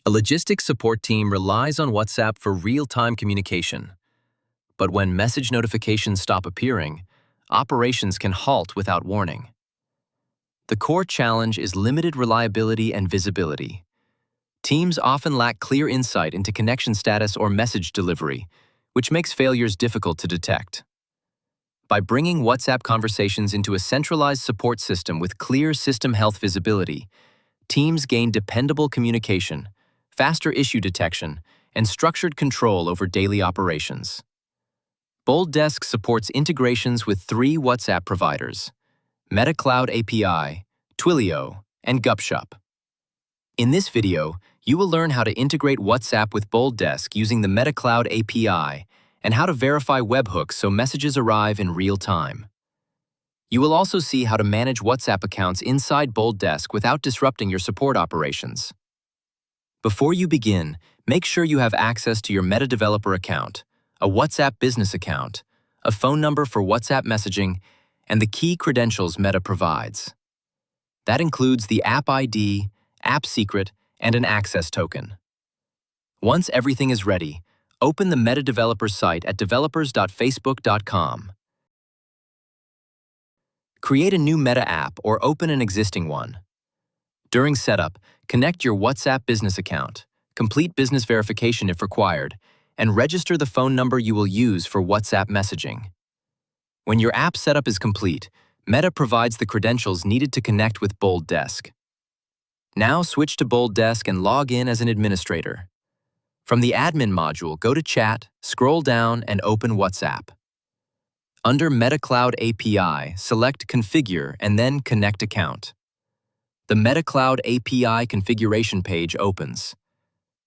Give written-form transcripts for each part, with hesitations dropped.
A logistics support team relies on WhatsApp for real-time communication. But when message notifications stop appearing, operations can halt without warning. The core challenge is limited reliability and visibility. Teams often lack clear insight into connection status or message delivery, which makes failures difficult to detect. By bringing WhatsApp conversations into a centralized support system with clear system health visibility, teams gain dependable communication, faster issue detection, and structured control over daily operations. BoldDesk supports integrations with 3 WhatsApp providers: Meta Cloud API, Twilio, and Gupshup. In this video, you will learn how to integrate WhatsApp with BoldDesk using the Meta Cloud API and how to verify webhooks so messages arrive in real time. You will also see how to manage WhatsApp accounts inside BoldDesk without disrupting your support operations. Before you begin, make sure you have access to your Meta Developer account, a WhatsApp business account, a phone number for WhatsApp messaging, and the key credentials Meta provides. That includes the app ID, app secret, and an access token. Once everything is ready, open the Meta Developer site at developers.facebook.com. Create a new Meta app or open an existing one. During setup, connect your WhatsApp business account, complete business verification if required, and register the phone number you will use for WhatsApp messaging. When your app setup is complete, Meta provides the credentials needed to connect with BoldDesk. Now switch to BoldDesk and log in as an administrator. From the admin module, go to Chat, scroll down, and open WhatsApp. Under Meta Cloud API, select Configure and then Connect Account. The Meta Cloud API configuration page opens.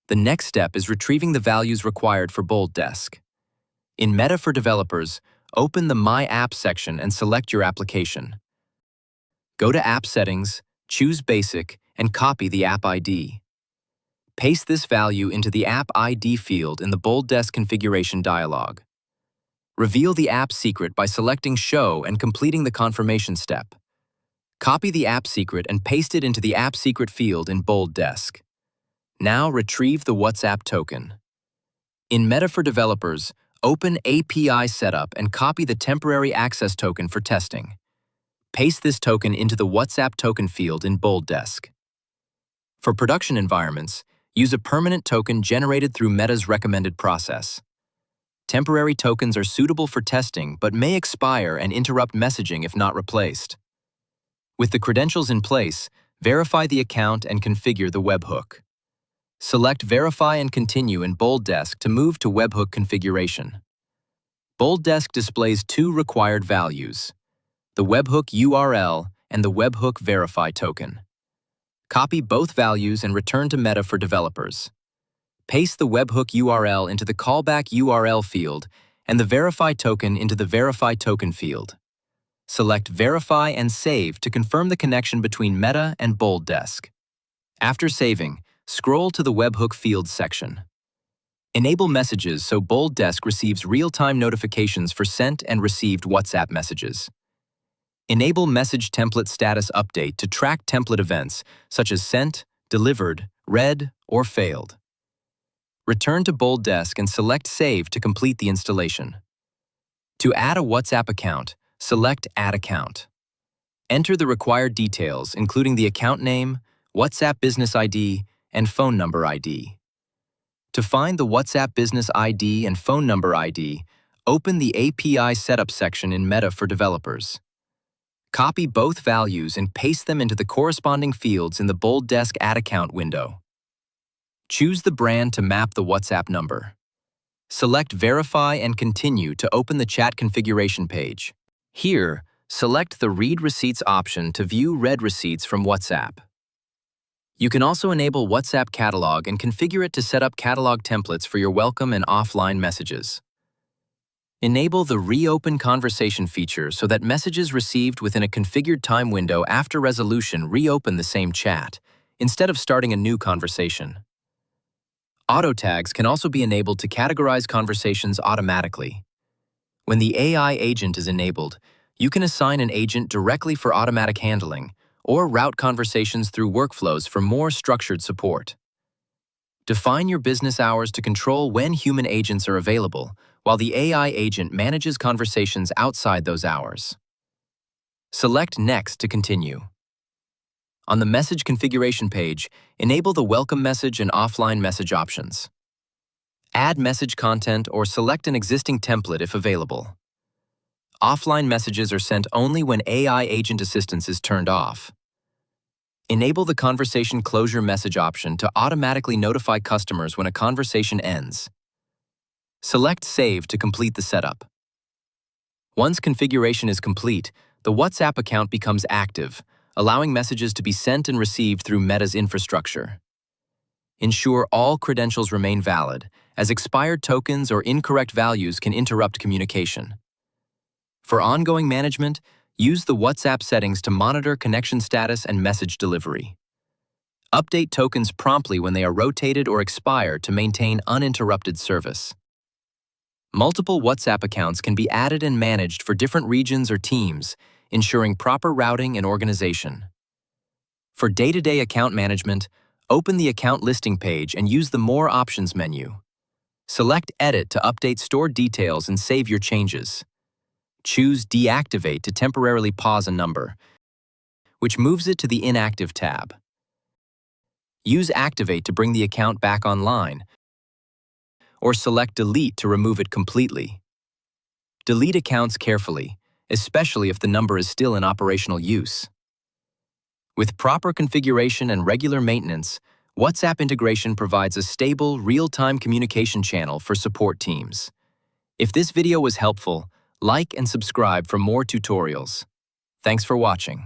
The next step is retrieving the values required for BoldDesk. In Meta for Developers, open the My App section and select your application. Go to App Settings, choose Basic, and copy the app ID. Paste this value into the app ID field in the BoldDesk configuration dialog. Reveal the app secret by selecting Show and completing the confirmation step. Copy the app secret and paste it into the app secret field in BoldDesk. Now retrieve the WhatsApp token. In Meta for Developers, open API Setup and copy the temporary access token for testing. Paste this token into the WhatsApp token field in BoldDesk. For production environments, use a permanent token generated through Meta's recommended process. Temporary tokens are suitable for testing but may expire and interrupt messaging if not replaced. With the credentials in place, verify the account and configure the webhook. Select Verify and Continue in BoldDesk to move to webhook configuration. BoldDesk displays 2 required values: the webhook URL and the webhook Verify token. Copy both values and return to Meta for Developers. Paste the webhook URL into the callback URL field and the Verify token into the Verify token field. Select Verify and Save to confirm the connection between Meta and BoldDesk. After saving, scroll to the webhook fields section. Enable messages so BoldDesk receives real-time notifications for sent and received WhatsApp messages. Enable Message Template Status Update to track template events such as sent, delivered, read, or failed. Return to BoldDesk and select Save to complete the installation. To add a WhatsApp account, select Add Account. Enter the required details, including the account name, WhatsApp Business ID, and phone number ID. To find the WhatsApp Business ID and phone number ID, open the API Setup section in Meta for Developers. Copy both values and paste them into the corresponding fields in the BoldDesk Add Account window. Choose the brand to map the WhatsApp number. Select Verify and Continue to open the chat configuration page. Here, select the Read Receipts option to view read receipts from WhatsApp. You can also enable WhatsApp Catalog and configure it to set up catalog templates for your welcome and offline messages. Enable the Reopen Conversation feature so that messages received within a configured time window after resolution reopen the same chat, instead of starting a new conversation. Auto tags can also be enabled to categorize conversations automatically. When the AI agent is enabled, you can assign an agent directly for automatic handling or route conversations through workflows for more structured support. Define your business hours to control when human agents are available, while the AI agent manages conversations outside those hours. Select Next to continue. On the message configuration page, enable the welcome message and offline message options. Add message content or select an existing template if available. Offline messages are sent only when AI agent assistance is turned off. Enable the conversation closure message option to automatically notify customers when a conversation ends. Select Save to complete the setup. Once configuration is complete, the WhatsApp account becomes active, allowing messages to be sent and received through Meta's infrastructure. Ensure all credentials remain valid, as expired tokens or incorrect values can interrupt communication. For ongoing management, use the WhatsApp settings to monitor connection status and message delivery. Update tokens promptly when they are rotated or expire to maintain uninterrupted service. Multiple WhatsApp accounts can be added and managed for different regions or teams, ensuring proper routing and organization. For day-to-day account management, open the account listing page and use the More Options menu. Select Edit to update stored details and save your changes. Choose Deactivate to temporarily pause a number, which moves it to the Inactive tab. Use Activate to bring the account back online, or select Delete to remove it completely. Delete accounts carefully, especially if the number is still in operational use. With proper configuration and regular maintenance, WhatsApp integration provides a stable, real-time communication channel for support teams. If this video was helpful, like and subscribe for more tutorials. Thanks for watching.